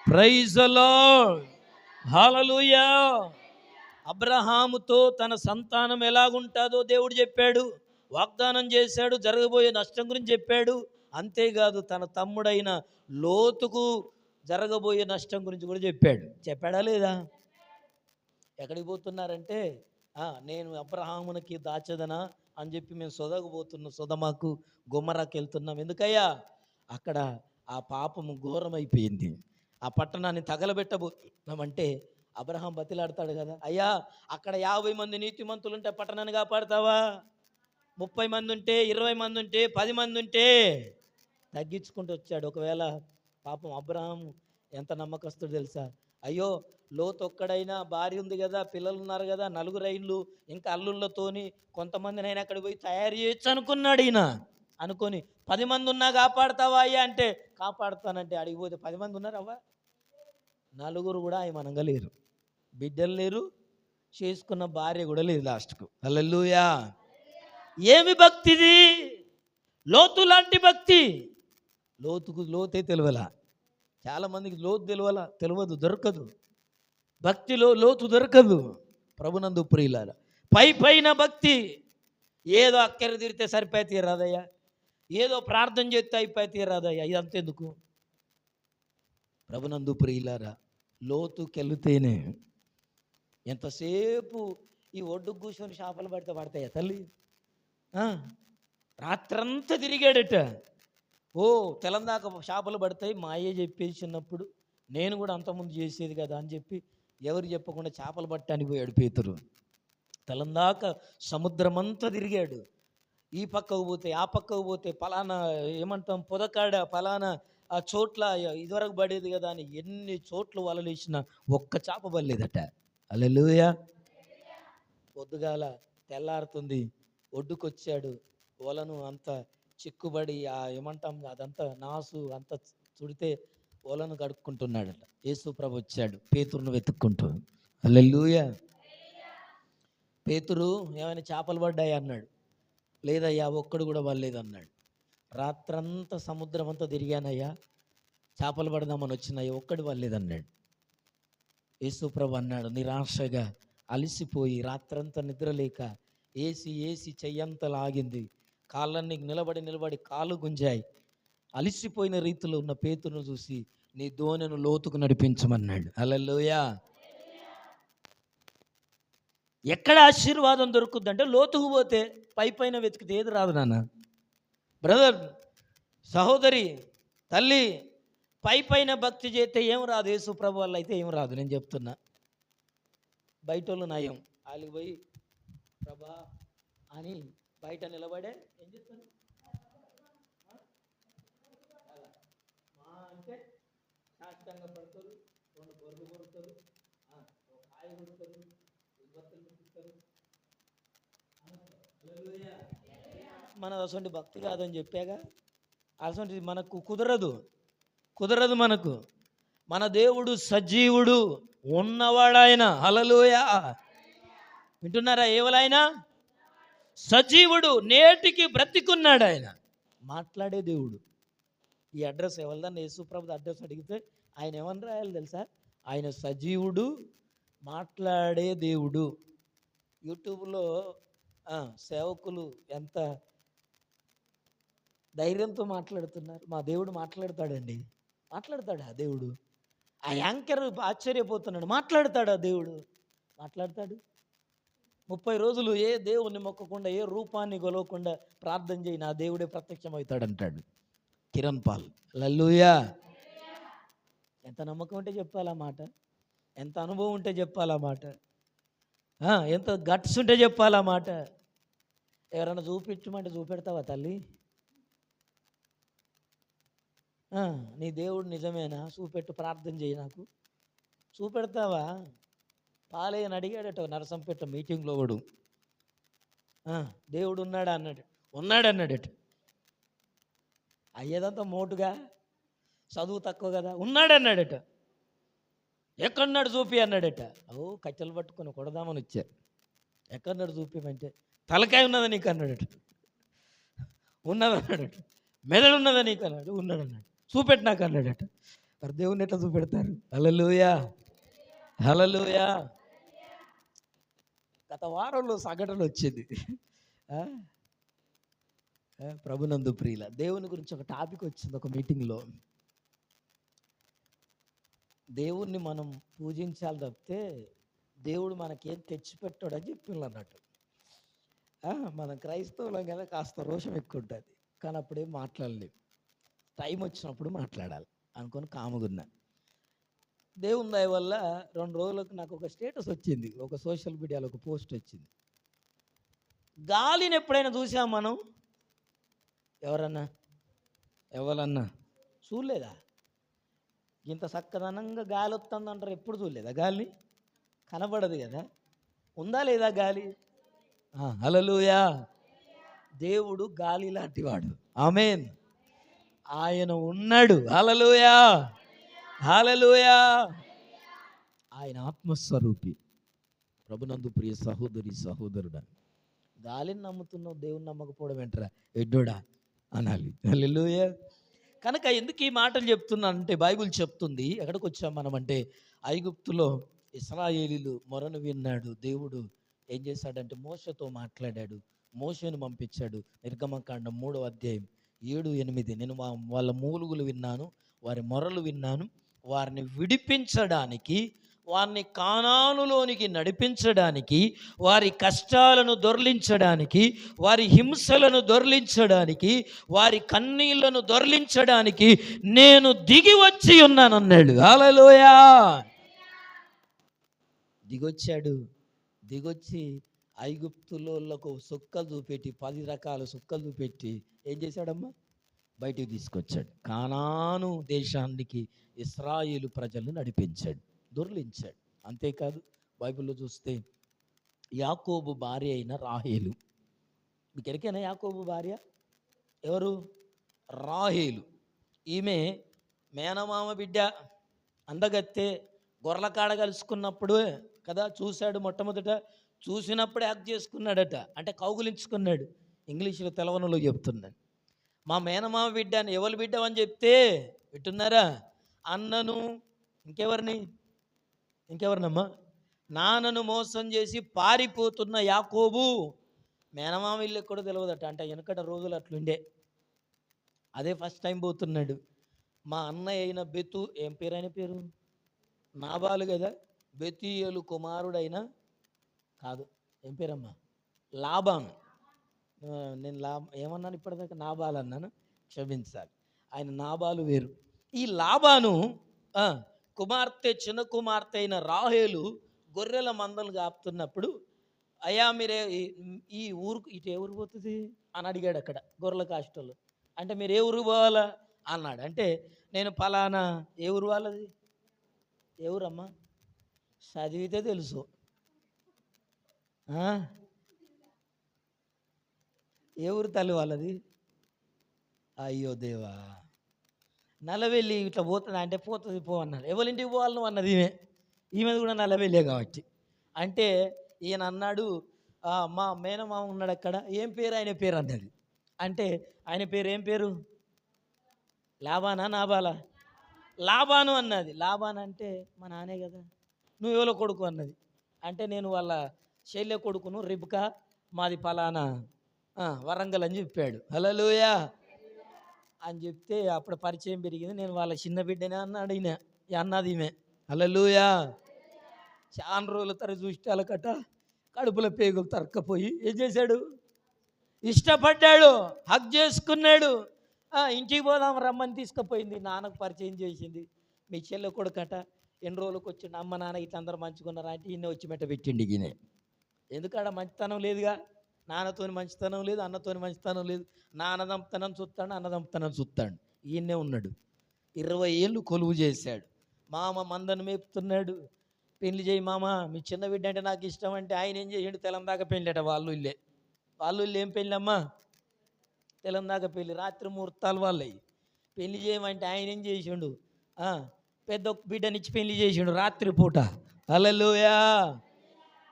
Praise the lord! Hallelujah! అబ్రహాముతో తన సంతానం ఎలాగుంటుందో దేవుడు చెప్పాడు, వాగ్దానం చేశాడు, జరగబోయే నష్టం గురించి చెప్పాడు. అంతేకాదు తన తమ్ముడైన లోతుకు జరగబోయే నష్టం గురించి కూడా చెప్పాడా లేదా? ఎక్కడికి పోతున్నారంటే, నేను అబ్రహామునికి దాచదనా అని చెప్పి మేము సొదమాకు గొమరాకి వెళ్తున్నాం. ఎందుకయ్యా? అక్కడ ఆ పాపము ఘోరమైపోయింది, ఆ పట్టణాన్ని తగలబెట్టబోతున్నామంటే అబ్రహాం బతిలాడతాడు కదా, అయ్యా అక్కడ 50 మంది నీతిమంతులు ఉంటే పట్టణాన్ని కాపాడతావా? 30 మంది ఉంటే, 20 మంది ఉంటే, 10 మంది ఉంటే తగ్గించుకుంటూ వచ్చాడు. ఒకవేళ పాపం అబ్రహాం ఎంత నమ్మకస్తుడు తెలుసా? అయ్యో, లోతు ఒక్కడైనా, భార్య ఉంది కదా, పిల్లలు ఉన్నారు కదా, 4 రైళ్ళు ఇంకా అల్లుళ్ళతోని కొంతమందినైనా అక్కడికి పోయి తయారు చేయొచ్చు అనుకున్నాడు ఈయన. అనుకొని 10 మంది ఉన్నా కాపాడుతావా అయ్యా అంటే, కాపాడుతానంటే అడిగిపోతే 10 మంది ఉన్నారు అవ్వ, 4 కూడా ఆయమనంగా లేరు, బిడ్డలు లేరు, చేసుకున్న భార్య కూడా లేదు లాస్ట్కు. హల్లెలూయా! ఏమి భక్తిది? లోతు లాంటి భక్తి. లోతే తెలియలా, చాలామందికి లోతు తెలియదు, దొరకదు, భక్తిలో లోతు దొరకదు. ప్రభునందు ప్రియులారా, పైన భక్తి, ఏదో అక్కర తీరితే సరిపోయి తీరాదయ్యా, ఏదో ప్రార్థన చేస్తే అయిపోయి తీరాదయ్యా, ఇదంతెందుకు? ప్రభునందు ప్రియులారా, లోతుకెళితేనే. ఎంతసేపు ఈ ఒడ్డుకు కూర్చొని చేపలు పడతాయా తల్లి? రాత్రంతా తిరిగాడట. తెలందాక చేపలు పడతాయి మా అయ్యే చెప్పేసినప్పుడు నేను కూడా అంతకుముందు చేసేది కదా అని చెప్పి ఎవరు చెప్పకుండా చేపలు పట్టడానికి పోయాడు పేతురు. తెలందాక సముద్రం అంతా తిరిగాడు, ఈ పక్కకు పోతే ఆ పక్కకు పోతే, పలానా ఏమంటాం పొదకాడ పలానా ఆ చోట్ల ఇదివరకు పడేది కదా అని ఎన్ని చోట్ల వలలు వేసినా ఒక్క చేప పడలేదట. హల్లెలూయా! పొద్దుగాల తెల్లారుతుంది, ఒడ్డుకొచ్చాడు, వలను అంత చిక్కుబడి ఏమంటాం అదంతా నాసు అంతా చుడితే వలను కడుక్కుంటున్నాడట. యేసు ప్రభు వచ్చాడు పేతురును వెతుక్కుంటూ. హల్లెలూయా! పేతురు ఏమైనా చేపలు పడ్డాయి అన్నాడు. లేదయ్యా, ఒక్కడు కూడా పడలేదు అన్నాడు. రాత్రంతా సముద్రం అంతా తిరిగానయ్యా, చేపలు పడదామని వచ్చినాయి, ఒక్కడు పడలేదన్నాడు. యేసు ప్రభు అన్నాడు, నిరాశగా అలసిపోయి రాత్రంతా నిద్రలేక ఏసి చెయ్యంత లాగింది, కాళ్ళన్నీ నిలబడి కాళ్ళు గుంజాయి. అలిసిపోయిన రీతిలో ఉన్న పేతురును చూసి నీ దోణెను లోతుకు నడిపించమన్నాడు. హల్లెలూయా. ఎక్కడ ఆశీర్వాదం దొరుకుద్దంటే లోతుకు పోతే, పైన వెతికితే ఏది రాదు నాన్న. బ్రదర్, సహోదరి, తల్లి, పైన భక్తి చేస్తే ఏం రాదు. యేసు ప్రభు వల్ల అయితే ఏం రాదు. నేను చెప్తున్నా. బయట వాళ్ళు నయం, వాళ్ళకి పోయి ప్రభా అని బయట నిలబడే ఏం చేస్తారు అంటే సాష్టంగా పడతారు, రెండు బొర్రెలు కొడతారు, కాయ కొడతారు, మన అసలు భక్తి కాదని చెప్పాగా. అసలు మనకు కుదరదు మనకు. మన దేవుడు సజీవుడు, ఉన్నవాడాయన. హల్లెలూయా. వింటున్నారా? ఏవలైనా సజీవుడు, నేటికి బ్రతికున్నాడు ఆయన. మాట్లాడే దేవుడు. ఈ అడ్రస్ ఎవరిదన్నా యేసుప్రభు అడ్రస్ అడిగితే ఆయన ఏమని రాయాలి తెలుసా? ఆయన సజీవుడు, మాట్లాడే దేవుడు. యూట్యూబ్లో సేవకులు ఎంత ధైర్యంతో మాట్లాడుతున్నారు. మా దేవుడు మాట్లాడతాడండి. మాట్లాడతాడా దేవుడు? ఆ యాంకర్ ఆశ్చర్యపోతున్నాడు. మాట్లాడతాడా దేవుడు? మాట్లాడతాడు. 30 రోజులు ఏ దేవుణ్ణి మొక్కకుండా, ఏ రూపాన్ని గొలవకుండా ప్రార్థన చేయి, నా దేవుడే ప్రత్యక్షమవుతాడంటాడు కిరణ్ పాల్. హల్లెలూయా. ఎంత నమ్మకం ఉంటే చెప్పాలా మాట, ఎంత అనుభవం ఉంటే చెప్పాలా మాట, ఎంత గట్స్ ఉంటే చెప్పాలా మాట. ఎవరైనా చూపించమంటే చూపెడతావా తల్లి? నీ దేవుడు నిజమేనా? చూపెట్టు, ప్రార్థన చేయి, నాకు చూపెడతావా? పాలేయని అడిగాడట నరసంపేట మీటింగ్లో వాడు. దేవుడు ఉన్నాడన్నాడట. అయ్యేదంతా మోటుగా, చదువు తక్కువ కదా. ఉన్నాడన్నాడట. ఎక్కడున్నాడు చూపి అన్నాడట. కట్టెలు పట్టుకొని కొడదామని వచ్చారు. ఎక్కడున్నాడు చూపిమంటే తలకాయ ఉన్నదా నీకు అన్నాడట. ఉన్నదన్నాడట. మెదడు ఉన్నదా నీకు అన్నాడు. ఉన్నాడన్నాడు. చూపెట్టు నాకు అన్నాడట. మరి దేవుని ఎట్లా చూపెడతారు? హల్లెలూయా, హల్లెలూయా. గత వారంలో సంఘటన వచ్చింది. ప్రభునందు ప్రియుల, దేవుని గురించి ఒక టాపిక్ వచ్చింది ఒక మీటింగ్లో. దేవుణ్ణి మనం పూజించాలి తప్పితే దేవుడు మనకేం తెచ్చిపెట్టాడని చెప్పిండ్రు అన్నట్టు. మనం క్రైస్తవులం కదా, కాస్త రోషం ఎక్కువ ఉంటుంది. కానీ అప్పుడేం మాట్లాడలేము. టైం వచ్చినప్పుడు మాట్లాడాలి అనుకొని కాముగున్నా. దేవుని దయ వల్ల 2 రోజులకు నాకు ఒక స్టేటస్ వచ్చింది, ఒక సోషల్ మీడియాలో ఒక పోస్ట్ వచ్చింది. గాలిని ఎప్పుడైనా చూసాం మనం? ఎవరన్నా చూడలేదా? ఇంత చక్కదనంగా గాలి వస్తుందంటారు, ఎప్పుడు చూడలేదా? గాలిని కనబడదు కదా, ఉందా లేదా గాలి? హల్లెలూయా. దేవుడు గాలి లాంటివాడు. ఆమేన్. ఆయన ఉన్నాడు. హల్లెలూయా, హల్లెలూయా. ఆయన ఆత్మస్వరూపి. ప్రభునందు ప్రియ సహోదరి, సహోదరుడా, గాలిని నమ్ముతున్నావు, దేవుని నమ్మకపోవడం ఏంట్రా ఎడ్డోడా అనాలి. హల్లెలూయా. కనుక ఎందుకు ఈ మాటలు చెప్తున్నానంటే, బైబిల్ చెప్తుంది. ఎక్కడికి వచ్చాం మనం అంటే, ఐగుప్తులో ఇశ్రాయేలీలు మొరను విన్నాడు. దేవుడు ఏం చేశాడంటే మోషేతో మాట్లాడాడు, మోషేను పంపించాడు. నిర్గమకాండం 3వ అధ్యాయం 7-8. నేను వాళ్ళ మూలుగులు విన్నాను, వారి మొరలు విన్నాను. వారిని విడిపించడానికి, వారిని కానానులోనికి నడిపించడానికి, వారి కష్టాలను దొర్లించడానికి, వారి హింసలను దొర్లించడానికి, వారి కన్నీళ్లను దొర్లించడానికి నేను దిగి వచ్చి ఉన్నానన్నాడు. హల్లెలూయా. దిగొచ్చి ఐగుప్తులకు సుక్కలు చూపెట్టి, 10 రకాల సుక్కలు చూపెట్టి ఏం చేశాడమ్మా? బయటికి తీసుకొచ్చాడు. కానాను దేశానికి ఇశ్రాయేలు ప్రజలను నడిపించాడు, దొర్లించాడు. అంతేకాదు, బైబిల్లో చూస్తే యాకోబు భార్య అయిన రాహేలు, మీకు ఎరికైనా యాకోబు భార్య ఎవరు? రాహేలు. ఈమె మేనమామ బిడ్డ, అందగత్తె. గొర్రెల కాడ కలుసుకున్నప్పుడు కదా చూశాడు. మొట్టమొదట చూసినప్పుడే యాక్ట్ చేసుకున్నాడట, అంటే కౌగులించుకున్నాడు. ఇంగ్లీష్లో తెలవనలో చెప్తున్నాడు. మా మేనమామ బిడ్డ అని. ఎవరి బిడ్డ అని చెప్తే వింటున్నారా? అన్నను ఇంకెవరినమ్మా? నాన్నను మోసం చేసి పారిపోతున్న యాకోబు మేనమామ ఇల్లు ఎక్కడో తెలియదట. అంటే వెనకట రోజులు అట్లుండే. అదే ఫస్ట్ టైం పోతున్నాడు. మా అన్నయ్య అయిన ఏం పేరు ఆయన పేరు? నాబాలు కదా. బెతీయేలు కుమారుడైన కాదు, ఏం పేరమ్మా? లాబాను. నేను ఏమన్నాను ఇప్పటిదాకా? నాబాలు అన్నాను, క్షమించాలి. ఆయన నాబాలు వేరు. ఈ లాబాను చిన్న కుమార్తె అయిన రాహేలు గొర్రెల మందలు కాపుతున్నప్పుడు, అయ్యా మీరే ఈ ఊరుకు ఇటు ఏ ఊరు పోతుంది అని అడిగాడు అక్కడ గొర్రెల కాష్టలు. అంటే మీరు ఏ ఊరు పోవాలా అన్నాడు. అంటే నేను ఫలానా. ఏ ఊరు వాళ్ళది? ఏ ఊరమ్మా? చదివితే తెలుసు. ఏ ఊరు తల్లి వాళ్ళది? అయ్యో దేవా, నల్లవెల్లి ఇట్లా పోతుంది అంటే పోతుంది పో అన్నాడు. ఎవరింటికి పోవాలి నువ్వు అన్నది ఈమెది కూడా నల్లవెల్లే కాబట్టి. అంటే ఈయన అన్నాడు, మా మేనమామ ఉన్నాడు అక్కడ, ఏం పేరు ఆయన పేరు అన్నది. అంటే ఆయన పేరు ఏం పేరు? లాబానా నాబాలా? లాబాను అన్నది. లాబాన్ అంటే మా నానే కదా. నువ్వు ఎవరో కొడుకు అన్నది. అంటే నేను వాళ్ళ శైల్య కొడుకును, రిబ్కా, మాది ఫలానా వరంగల్ అని చెప్పాడు. హల్లెలూయా అని చెప్తే అప్పుడు పరిచయం పెరిగింది. నేను వాళ్ళ చిన్న బిడ్డనే అన్నాడు ఈయన, అన్నది ఈమె. హల్లెలూయా. చాలా రోజుల తర చూష్టాలకట కడుపుల పేగులు తరక్కపోయి ఏం చేశాడు? ఇష్టపడ్డాడు, హగ్ చేసుకున్నాడు. ఇంటికి పోదాం రమ్మని తీసుకుపోయింది. నాన్నకు పరిచయం చేసింది. మీ చెల్లె కొడుకట, ఎన్ని రోజులకు వచ్చిండు, అమ్మ నాన్న ఇట్లా అందరూ మంచుకున్నారా అంటే ఈయన వచ్చి మెట్ట పెట్టిండి. ఈయన ఎందుకాడ మంచితనం లేదుగా. నాన్నతోని మంచితనం లేదు, అన్నతోని మంచితనం లేదు. నాన్నదంతనం చూస్తాడు, అన్నదంతనం చూస్తాడు. ఈయనే ఉన్నాడు. 20 ఏళ్ళు కొలువు చేశాడు. మామ మందను మేపుతున్నాడు. పెళ్లి చేయి మామ, మీ చిన్న బిడ్డ అంటే నాకు ఇష్టం అంటే ఆయన ఏం చేసిండు? తెలం దాకా పెళ్ళట. వాళ్ళు ఇల్లు ఏం పెళ్ళమ్మా? తెలం దాకా పెళ్ళి. రాత్రి ముహూర్తాలు వాళ్ళవి. పెళ్లి చేయమంటే ఆయన ఏం చేసిండు? పెద్ద బిడ్డనిచ్చి పెళ్లి చేసిండు రాత్రి పూట. హల్లెలూయా.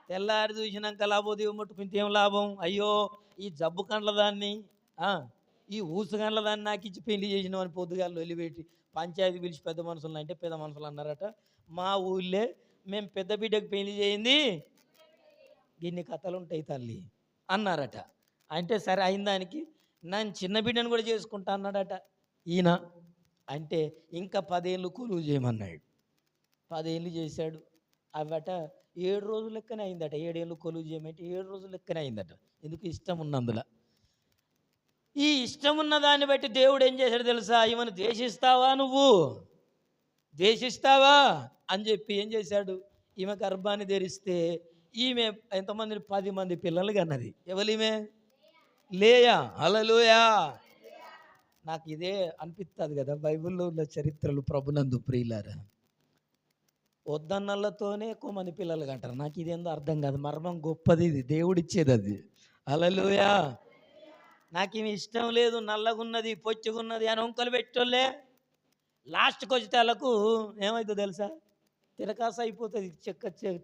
తెల్లారి చూసినాక లాభోదీవం ముట్టుకుంటే ఏం లాభం? అయ్యో ఈ జబ్బు కండ్ల దాన్ని, ఈ ఊసు కండ్ల దాన్ని నాకు ఇచ్చి పెళ్లి చేసినావు అని పొద్దుగాలు వెళ్ళిపెట్టి పంచాయతీ పిలిచి పెద్ద మనుషులు అంటే పెద్ద మనుషులు అన్నారట, మా ఊళ్ళే మేము పెద్ద బిడ్డకు పెళ్లి చేయింది, ఇన్ని కథలు ఉంటాయి తల్లి అన్నారట. అంటే సరే అయిన దానికి నేను చిన్న బిడ్డను కూడా చేసుకుంటా అన్నాడట ఈయన. అంటే ఇంకా 10 ఏళ్ళు కొలువు చేయమన్నాడు. 10 ఏళ్ళు చేశాడు. అవట 7 రోజుల లెక్కనే అయిందట. 7 ఏళ్ళు కొలువు చేయమంటే 7 రోజుల లెక్కనే అయిందట. ఎందుకు? ఇష్టం ఉన్నందులో. ఈ ఇష్టం ఉన్న దాన్ని బట్టి దేవుడు ఏం చేశాడు తెలుసా? ఈమెను ద్వేషిస్తావా, నువ్వు ద్వేషిస్తావా అని చెప్పి ఏం చేశాడు? ఈమె గర్భాన్ని ధరిస్తే ఈమె ఎంతమంది? 10 మంది పిల్లలు కన్నది. ఎవరిమే? లేయా. హల్లెలూయా. నాకు ఇదే అనిపిస్తుంది కదా, బైబిల్లో ఉన్న చరిత్రలు ప్రభునందు ప్రియులారా. వద్దన్నలతోనే ఎక్కువ మంది పిల్లలు కంటారు. నాకు ఇదేందో అర్థం కాదు. మర్మం గొప్పది, ఇది దేవుడిచ్చేది అది. హల్లెలూయా. నాకు ఇవి ఇష్టం లేదు, నల్లగున్నది, పొచ్చుకున్నది అని వంకలు పెట్టోళ్ళే లాస్ట్కి వచ్చే వాళ్ళకు ఏమవుతుందో తెలుసా? తిరకాస అయిపోతుంది.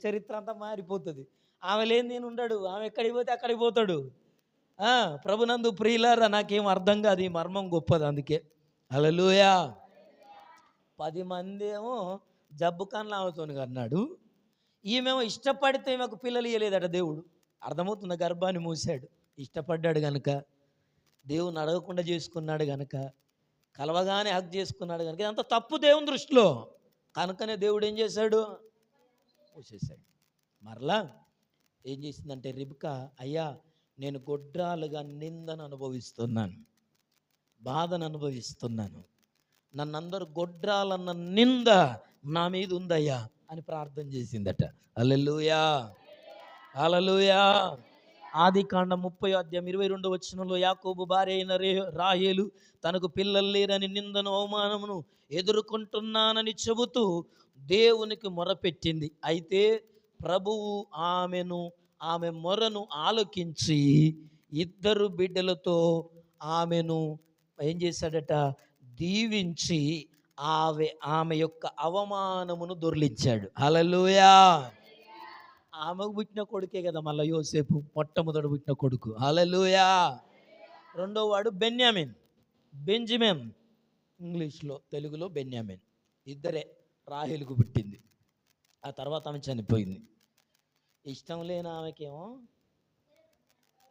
చరిత్ర అంతా మారిపోతుంది. ఆమె లేని నేను ఉండడు, ఆమె ఎక్కడికి పోతే అక్కడికి పోతాడు. ప్రభునందు ప్రియులారా, నాకేం అర్థం కాదు. ఈ మర్మం గొప్పది. అందుకే హల్లెలూయా. 10 మంది ఏమో జబ్బు కన్ను ఆమెతోని అన్నాడు. ఈమెమో ఇష్టపడితే ఈమెకు పిల్లలు ఇవ్వలేదట దేవుడు. అర్థమవుతున్న గర్భాన్ని మూసాడు. ఇష్టపడ్డాడు కనుక, దేవుని అడగకుండా చేసుకున్నాడు కనుక, కలవగానే హక్ చేసుకున్నాడు కనుక, ఇదంతా తప్పు దేవుని దృష్టిలో. కనుకనే దేవుడు ఏం చేశాడు? మూసేశాడు. మరలా ఏం చేసిందంటే రిబ్కా, అయ్యా నేను గొడ్రాలుగా నిందను అనుభవిస్తున్నాను, బాధను అనుభవిస్తున్నాను, నన్నందరూ గొడ్రాలన్న నింద నా మీద ఉందయ్యా అని ప్రార్థన చేసిందట. హల్లెలూయా. హల్లెలూయా. ఆదికాండం 30:22 యాకోబు భార్య అయిన రాహేలు తనకు పిల్లలు లేరని నిందను అవమానమును ఎదుర్కొంటున్నానని చెబుతూ దేవునికి మొరపెట్టింది. అయితే ప్రభువు ఆమె మొరను ఆలకించి 2 బిడ్డలతో ఆమెను ఏం చేశాడట? దీవించి ఆమె యొక్క అవమానమును దొర్లించాడు. హల్లెలూయా. ఆమెకు పుట్టిన కొడుకే కదా మళ్ళీ యోసేపు, మొట్టమొదటి పుట్టిన కొడుకు. హల్లెలూయా. రెండో వాడు బెంజమిన్, ఇంగ్లీష్లో, తెలుగులో బెన్యామిన్. ఇద్దరే రాహేలుకు పుట్టింది. ఆ తర్వాత ఆమె చనిపోయింది. ఇష్టం లేని ఆమెకేమో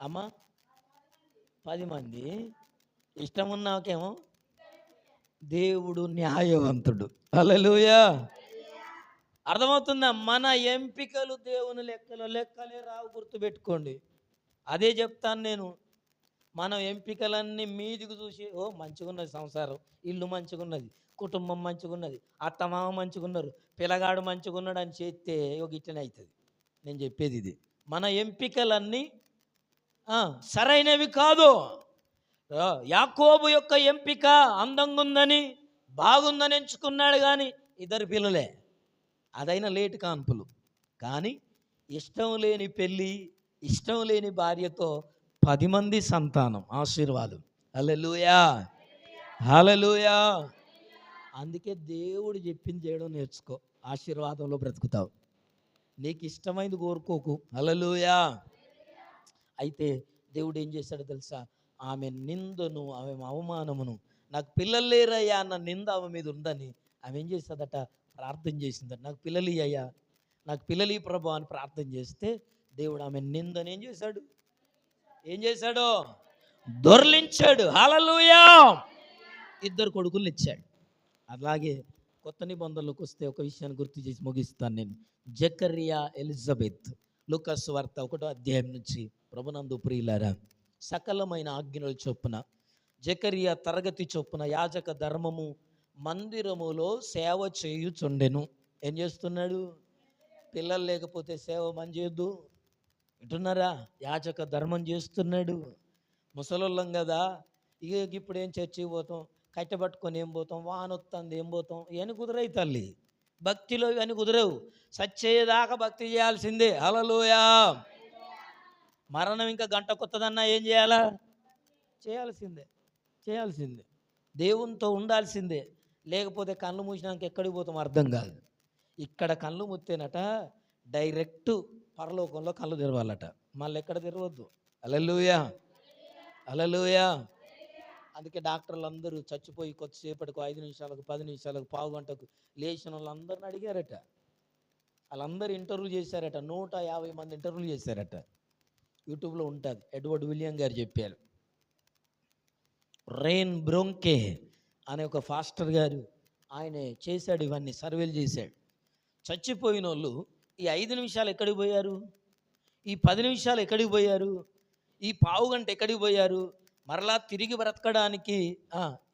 అమ్మ 10 మంది. ఇష్టం ఉన్నాకేమో దేవుడు న్యాయవంతుడు. హల్లెలూయా. అర్థమవుతుందా? మన ఎంపికలు దేవుని లెక్కలే రావు, గుర్తుపెట్టుకోండి. అదే చెప్తాను నేను. మనం ఎంపికలన్నీ మీదికి చూసి, ఓ మంచిగున్నది సంసారం, ఇల్లు మంచిగున్నది, కుటుంబం మంచిగున్నది, అత్తమామ మంచిగున్నారు, పిల్లగాడు మంచిగున్నాడు అని చేస్తే ఒక ఇట్లనే అవుతుంది. నేను చెప్పేది ఇది. మన ఎంపికలన్నీ సరైనవి కాదు. యాకోబు యొక్క ఎంపిక అందంగా ఉందని, బాగుందని ఎంచుకున్నాడు, కానీ 2 పిల్లలే, అదైనా లేటు కాన్పులు. కానీ ఇష్టం లేని పెళ్ళి, ఇష్టం లేని భార్యతో 10 మంది సంతానం, ఆశీర్వాదం. హల్లెలూయా, హల్లెలూయా. అందుకే దేవుడు చెప్పింది చేయడం నేర్చుకో, ఆశీర్వాదంలో బ్రతుకుతావు. నీకు ఇష్టమైంది కోరుకోకు. హల్లెలూయా. అయితే దేవుడు ఏం చేశాడో తెలుసా? ఆమె నిందను, ఆమె అవమానమును, నాకు పిల్లలు లేరయ్యా అన్న నింద ఆమె మీద ఉందని ఆమె ఏం చేస్తుందట? ప్రార్థన చేసిందట. నాకు పిల్లలు అయ్యా, నాకు పిల్లలు ఈ ప్రభు అని ప్రార్థన చేస్తే దేవుడు ఆమె నిందని ఏం చేశాడు? దొర్లించాడు. హల్లెలూయా. 2 కొడుకులు ఇచ్చాడు. అలాగే కొత్త నిబంధనలోకి వస్తే ఒక విషయాన్ని గుర్తు చేసి ముగిస్తాను నేను. జకర్యా, ఎలిజబెత్. లూకాసు వార్త 1వ అధ్యాయం నుంచి. ప్రభునందు ప్రియులారా, సకలమైన ఆజ్ఞల చొప్పున జకర్యా తరగతి చొప్పున యాజక ధర్మము మందిరములో సేవ చేయుచుండెను. ఏం చేస్తున్నాడు? పిల్లలు లేకపోతే సేవ మన చేయొద్దు. వింటున్నారా? యాజక ధర్మం చేస్తున్నాడు. ముసలోళ్ళం కదా, ఇప్పుడు ఏం చర్చికి పోతాం, కట్టబట్టుకొని ఏం పోతాం, వానొత్తంది ఏం పోతాం, ఇవన్నీ కుదరవు తల్లి. భక్తిలో ఇవన్నీ కుదరవు. సచ్చేదాకా భక్తి చేయాల్సిందే. హల్లెలూయా. మరణం ఇంకా గంట కొత్తదన్నా ఏం చేయాలా? చేయాల్సిందే. దేవునితో ఉండాల్సిందే. లేకపోతే కళ్ళు మూసినాక ఎక్కడికి పోతాం అర్థం కాదు. ఇక్కడ కళ్ళు ముత్తేనట డైరెక్ట్ పరలోకంలో కళ్ళు తెరవాలట, మళ్ళీ ఎక్కడ తెరవద్దు. హల్లెలూయా, హల్లెలూయా. అందుకే డాక్టర్లు అందరూ చచ్చిపోయి కొద్దిసేపటికి 5 నిమిషాలకు, 10 నిమిషాలకు, పావు గంటకు లేచిన వాళ్ళందరిని అడిగారట. వాళ్ళందరూ ఇంటర్వ్యూ చేశారట. 150 మంది ఇంటర్వ్యూ చేశారట. యూట్యూబ్లో ఉంటుంది, ఎడ్వర్డ్ విలియం గారు చెప్పారు. రెయిన్ బ్రోంకే అనే ఒక ఫాస్టర్ గారు ఆయన చేశాడు, ఇవన్నీ సర్వేలు చేశాడు. చచ్చిపోయిన వాళ్ళు ఈ 5 నిమిషాలు ఎక్కడికి పోయారు, ఈ 10 నిమిషాలు ఎక్కడికి పోయారు, ఈ పావు గంట ఎక్కడికి పోయారు, మరలా తిరిగి బ్రతకడానికి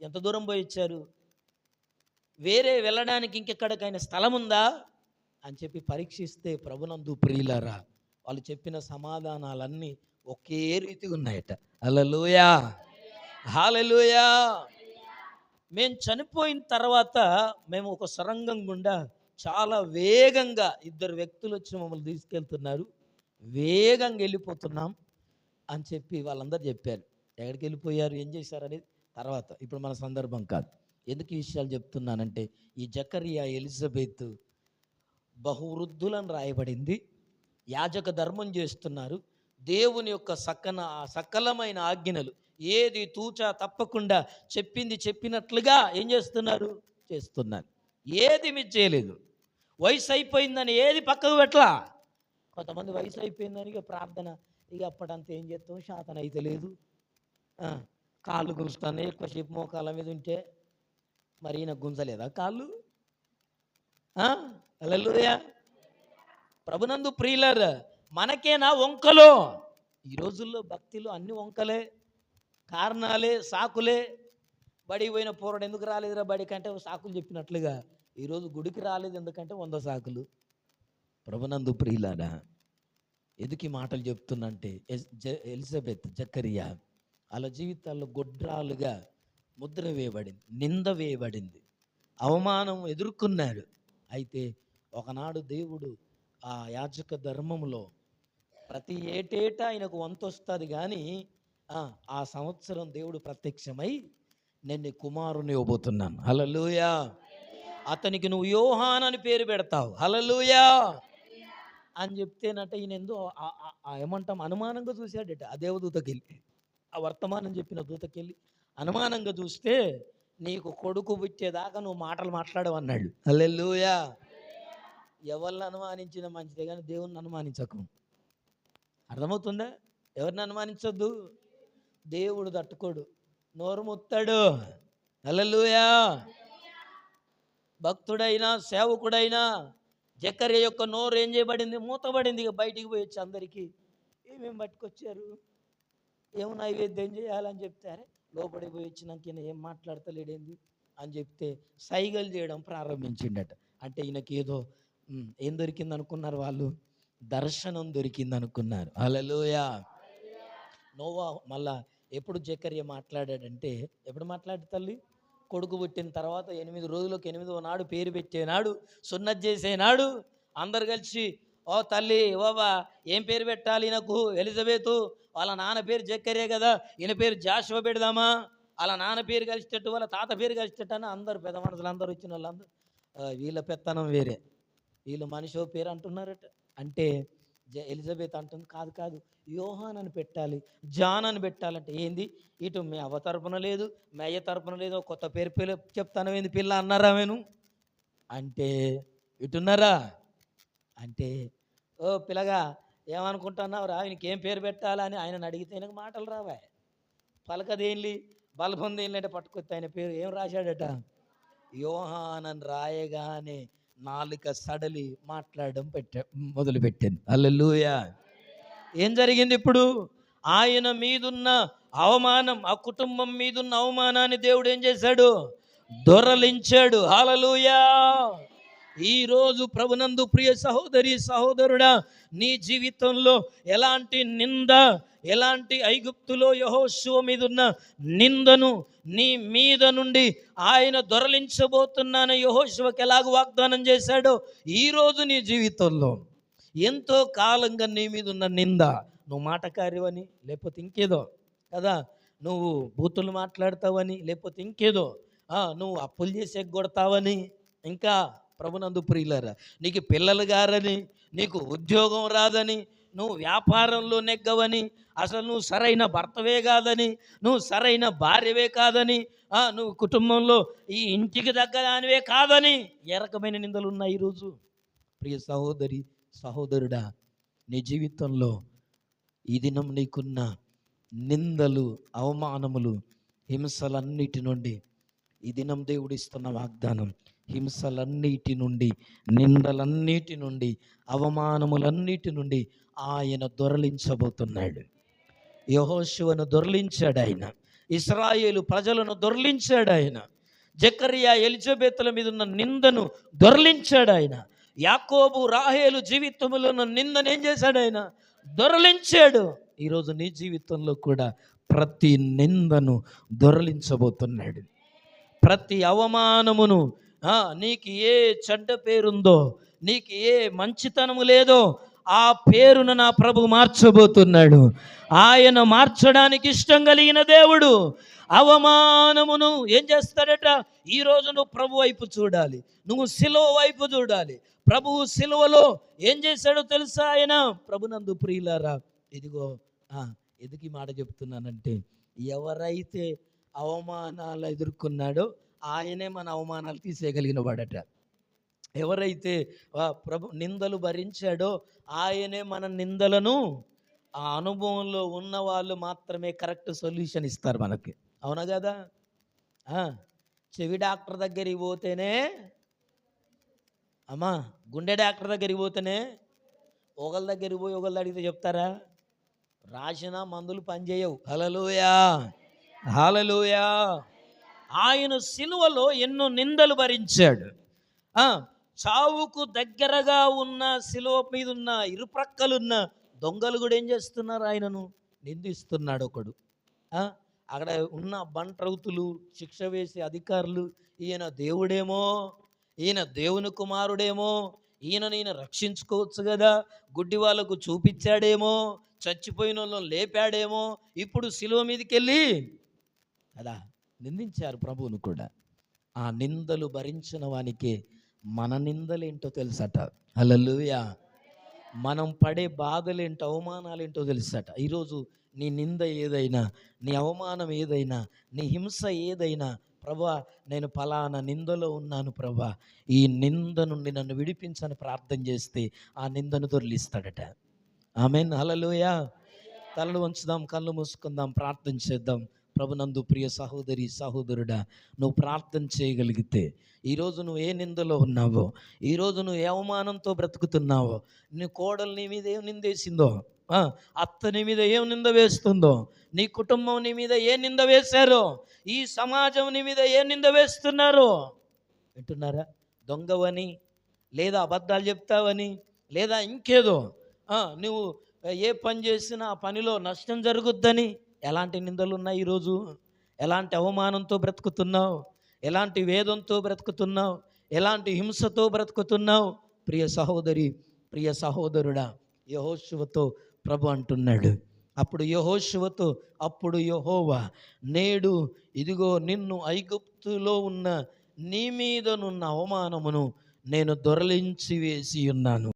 ఎంత దూరం పోయి వచ్చారు, వేరే వెళ్ళడానికి ఇంకెక్కడికైనా స్థలం ఉందా అని చెప్పి పరీక్షిస్తే, ప్రభునందు ప్రియులారా, వాళ్ళు చెప్పిన సమాధానాలన్నీ ఒకే రీతిగా ఉన్నాయట. హల్లెలూయా, హల్లెలూయా. మేము చనిపోయిన తర్వాత మేము ఒక సొరంగం గుండా చాలా వేగంగా 2 వ్యక్తులు వచ్చి మమ్మల్ని తీసుకెళ్తున్నారు, వేగంగా వెళ్ళిపోతున్నాం అని చెప్పి వాళ్ళందరూ చెప్పారు. ఎక్కడికి వెళ్ళిపోయారు, ఏం చేశారు అనేది తర్వాత, ఇప్పుడు మన సందర్భం కాదు. ఎందుకు ఈ విషయాలు చెప్తున్నానంటే, ఈ జకర్యా, ఎలిజబెత్ బహువృద్ధులను రాయబడింది. యాజక ధర్మం చేస్తున్నారు. దేవుని యొక్క సకలమైన ఆజ్ఞలు ఏది తూచా తప్పకుండా చెప్పింది చెప్పినట్లుగా ఏం చేస్తున్నారు? ఏది మిస్ చేయలేదు. వయసు అయిపోయిందని ఏది పక్కకు పెట్టలా. కొంతమంది వయసు అయిపోయిందని ఇక ప్రార్థన, ఇక అప్పటింత ఏం చేస్తాం, శాతం అయితే లేదు, కాళ్ళు గుంజుతానే ఎక్కువసేపు మోకాళ్ళ మీద ఉంటే. మరి ఈయన గుంజలేదా కాళ్ళు? హల్లెలూయా. ప్రభునందు ప్రియులారా, మనకేనా వంకలో? ఈ రోజుల్లో భక్తిలో అన్ని వంకలే, కారణాలే, సాకులే. బడికి పోయిన పోరాడు ఎందుకు రాలేదురా బడికి అంటే సాకులు చెప్పినట్లుగా, ఈరోజు గుడికి రాలేదు ఎందుకంటే 100 సాకులు. ప్రభునందు ప్రియులారా, ఎందుకు ఈ మాటలు చెప్తున్నంటే, ఎలిజబెత్, జకర్యా వాళ్ళ జీవితాల్లో గొడ్రాలుగా ముద్ర వేయబడింది, నింద వేయబడింది, అవమానం ఎదుర్కొన్నాడు. అయితే ఒకనాడు దేవుడు ఆ యాజక ధర్మంలో ప్రతి ఏటేటా ఆయనకు వంతు వస్తుంది, కానీ ఆ సంవత్సరం దేవుడు ప్రత్యక్షమై, నేను నీ కుమారుని ఇవ్వబోతున్నాను, హల్లెలూయా, అతనికి నువ్వు యోహాన్ అని పేరు పెడతావు, హల్లెలూయా అని చెప్తేనట ఈయన ఏమంటాం, అనుమానంగా చూశాడట. ఆ దేవదూతకెళ్ళి, ఆ వర్తమానం చెప్పిన దూతకెళ్ళి అనుమానంగా చూస్తే, నీకు కొడుకు పుట్టేదాకా నువ్వు మాటలు మాట్లాడవు అన్నాడు. హల్లెలూయా. ఎవరిని అనుమానించిన మంచిదే, కానీ దేవుణ్ణి అనుమానించకు. అర్థమవుతుందా? ఎవరిని అనుమానించొద్దు. దేవుడు తట్టుకోడు, నోరు ముత్తాడు. హల్లెలూయా. భక్తుడైనా సేవకుడైనా జకర్యా యొక్క నోరు ఏం చేయబడింది? మూతబడింది. ఇక బయటికి పోయి వచ్చి అందరికీ ఏమేమి పట్టుకొచ్చారు, ఏమో నైవేద్యం చేయాలని చెప్తారే, లోపలికి పోయి వచ్చినాక ఈయన ఏం మాట్లాడతలేడేంది అని చెప్తే సైగలు చేయడం ప్రారంభించిండట. అంటే ఈయనకి ఏదో ఏం దొరికింది అనుకున్నారు వాళ్ళు? దర్శనం దొరికింది అనుకున్నారు. హల్లెలూయా. నోవా మళ్ళా ఎప్పుడు జకర్యా మాట్లాడాడంటే, ఎప్పుడు మాట్లాడు తల్లి? కొడుకు పుట్టిన తర్వాత 8 రోజులకు 8వ నాడు పేరు పెట్టేనాడు, సున్నత్ చేసేనాడు అందరు కలిసి, ఓ తల్లి ఓవా ఏం పేరు పెట్టాలి ఈయనకు? ఎలిజబెతు. వాళ్ళ నాన్న పేరు జకర్యా కదా, ఈయన పేరు జాషువా పెడదామా? వాళ్ళ నాన్న పేరు కలిసేటట్టు వాళ్ళ తాత పేరు కలిసేటట్టు అని అందరు పెద్ద మనుషులు అందరూ వచ్చిన వాళ్ళందరూ వీళ్ళ పెత్తనం వేరే, వీళ్ళు మనిషి పేరు అంటున్నారట. అంటే ఎలిజబెత్ అంటుంది, కాదు కాదు యోహాన్ అని పెట్టాలి, జాన్ అని పెట్టాలంటే ఏంది? ఇటు మీ అవ్వ తరపున లేదు, మీ అయ్య తరపున లేదు, కొత్త పేరు చెప్తాను ఏంది పిల్ల అన్నారా నేను? అంటే ఇటున్నారా అంటే, ఓ పిల్లగా ఏమనుకుంటున్నావు రా, ఆయనకి ఏం పేరు పెట్టాలని ఆయన అడిగితే ఆయనకు మాటలు రావా? పలకదేంలి బలపొందేంలి అంటే పట్టుకొస్తే ఆయన పేరు ఏం రాశాడట? యోహాన్ అని రాయగానే నాలుక సడలి మాట్లాడడం మొదలుపెట్టింది. హల్లెలూయా. ఏం జరిగింది ఇప్పుడు? ఆయన మీదున్న అవమానం, ఆ కుటుంబం మీదున్న అవమానాన్ని దేవుడు ఏం చేశాడు? దొరలించాడు. హల్లెలూయా. ఈరోజు ప్రభునందు ప్రియ సహోదరి సహోదరుడా, నీ జీవితంలో ఎలాంటి నింద, ఎలాంటి ఐగుప్తులో యెహోషువ మీదున్న నిందను నీ మీద నుండి ఆయన దొరలించబోతున్నాను యెహోషువకి ఎలాగ వాగ్దానం చేశాడో, ఈరోజు నీ జీవితంలో ఎంతో కాలంగా నీ మీద ఉన్న నింద, నువ్వు మాటకారివని, లేకపోతే ఇంకేదో కదా, నువ్వు బూతులు మాట్లాడతావని, లేకపోతే ఇంకేదో, నువ్వు అప్పులు చేసి ఎగ్గొడతావని, ఇంకా ప్రభునందు ప్రియులారా నీకు పిల్లలు గారని, నీకు ఉద్యోగం రాదని, నువ్వు వ్యాపారంలో నెగ్గవని, అసలు నువ్వు సరైన భర్తవే కాదని, నువ్వు సరైన భార్యవే కాదని, నువ్వు కుటుంబంలో ఈ ఇంటికి దగ్గరవే కాదని ఏ రకమైన నిందలు ఉన్నాయి ఈరోజు? ప్రియ సహోదరి సహోదరుడా, నీ జీవితంలో ఈ దినం నీకున్న నిందలు, అవమానములు, హింసలన్నిటి నుండి ఈ దినం దేవుడు ఇస్తున్న వాగ్దానం, హింసలన్నిటి నుండి, నిందలన్నిటి నుండి, అవమానములన్నిటి నుండి ఆయన దొరలించబోతున్నాడు. యెహోషువను దొరలించాడు ఆయన, ఇశ్రాయేలు ప్రజలను దొరలించాడు ఆయన, జకర్యా ఎలిజబెతుల మీద ఉన్న నిందను దొరలించాడు ఆయన, యాకోబు రాహేలు జీవితంలో ఉన్న నిందను ఏం చేశాడు ఆయన? దొరలించాడు. ఈరోజు నీ జీవితంలో కూడా ప్రతి నిందను దొరలించబోతున్నాడు. ప్రతి అవమానమును, నీకు ఏ చెడ్డ పేరుందో, నీకు ఏ మంచితనము లేదో, ఆ పేరును నా ప్రభు మార్చబోతున్నాడు. ఆయన మార్చడానికి ఇష్టం కలిగిన దేవుడు. అవమానమును ఏం చేస్తాడట? ఈరోజు నువ్వు ప్రభు వైపు చూడాలి, నువ్వు సిలువ వైపు చూడాలి. ప్రభువు సిలువలో ఏం చేశాడో తెలుసా? ఆయన ప్రభునందు ప్రియులారా, ఇదిగో ఎందుకు ఈ మాట చెప్తున్నానంటే, ఎవరైతే అవమానాలు ఎదుర్కొన్నాడో ఆయనే మన అవమానాలు తీసేయగలిగిన వాడట. ఎవరైతే ప్రభు నిందలు భరించాడో ఆయనే మన నిందలను, ఆ అనుభవంలో ఉన్న వాళ్ళు మాత్రమే కరెక్ట్ సొల్యూషన్ ఇస్తారు మనకి. అవునా కదా? చెవి డాక్టర్ దగ్గరికి పోతేనే, అమ్మా గుండె డాక్టర్ దగ్గరికి పోతేనే, ఒకళ్ళ దగ్గరికి పోయి ఒకళ్ళు అడిగితే చెప్తారా? రాసిన మందులు పనిచేయవు. హల్లెలూయా, హల్లెలూయా. ఆయన సిలువలో ఎన్నో నిందలు భరించాడు. చావుకు దగ్గరగా ఉన్న సిలువ మీద ఉన్న ఇరుప్రక్కలున్న దొంగలు కూడా ఏం చేస్తున్నారు? ఆయనను నిందిస్తున్నాడు ఒకడు. అక్కడ ఉన్న బంట్రౌతులు, శిక్ష వేసే అధికారులు, ఈయన దేవుడేమో, ఈయన దేవుని కుమారుడేమో, ఈయన రక్షించుకోవచ్చు కదా, గుడ్డి వాళ్ళకు చూపించాడేమో, చచ్చిపోయిన వాళ్ళని లేపాడేమో, ఇప్పుడు సిలువ మీదకి వెళ్ళి కదా నిందించారు ప్రభువును కూడా. ఆ నిందలు భరించిన వానికే మన నిందలేంటో తెలుసట. హల్లెలూయా. మనం పడే బాధలేంటో, అవమానాలేంటో తెలుసట. ఈరోజు నీ నింద ఏదైనా, నీ అవమానం ఏదైనా, నీ హింస ఏదైనా, ప్రభా నేను ఫలానా నిందలో ఉన్నాను ప్రభా, ఈ నింద నుండి నన్ను విడిపించని ప్రార్థన చేస్తే ఆ నిందను దొర్లిస్తాడట. ఆమేన్, హల్లెలూయా. తలలు వంచుదాం, కళ్ళు మూసుకుందాం, ప్రార్థన చేద్దాం. ప్రభునందు ప్రియ సహోదరి సహోదరుడా, నువ్వు ప్రార్థన చేయగలిగితే, ఈరోజు నువ్వు ఏ నిందలో ఉన్నావో, ఈరోజు నువ్వు ఏ అవమానంతో బ్రతుకుతున్నావో, నీ కోడలు నీ మీద ఏం నిందేసిందో, అత్త నీ మీద ఏం నింద వేస్తుందో, నీ కుటుంబం నీ మీద ఏ నింద వేశారో, ఈ సమాజం నీ మీద ఏ నింద వేస్తున్నారో వింటున్నారా? దొంగవని, లేదా అబద్ధాలు చెప్తావని, లేదా ఇంకేదో నువ్వు ఏ పని చేసినా ఆ పనిలో నష్టం జరుగుద్దని ఎలాంటి నిందలు ఉన్నాయి ఈరోజు? ఎలాంటి అవమానంతో బ్రతుకుతున్నావు? ఎలాంటి వేదంతో బ్రతుకుతున్నావు? ఎలాంటి హింసతో బ్రతుకుతున్నావు? ప్రియ సహోదరి, ప్రియ సహోదరుడా, యెహోషువతో ప్రభు అంటున్నాడు, అప్పుడు యెహోషువతో, అప్పుడు యెహోవా, నేడు ఇదిగో నిన్ను ఐగుప్తులో ఉన్న నీ మీదనున్న అవమానమును నేను దొరలించి వేసి ఉన్నాను.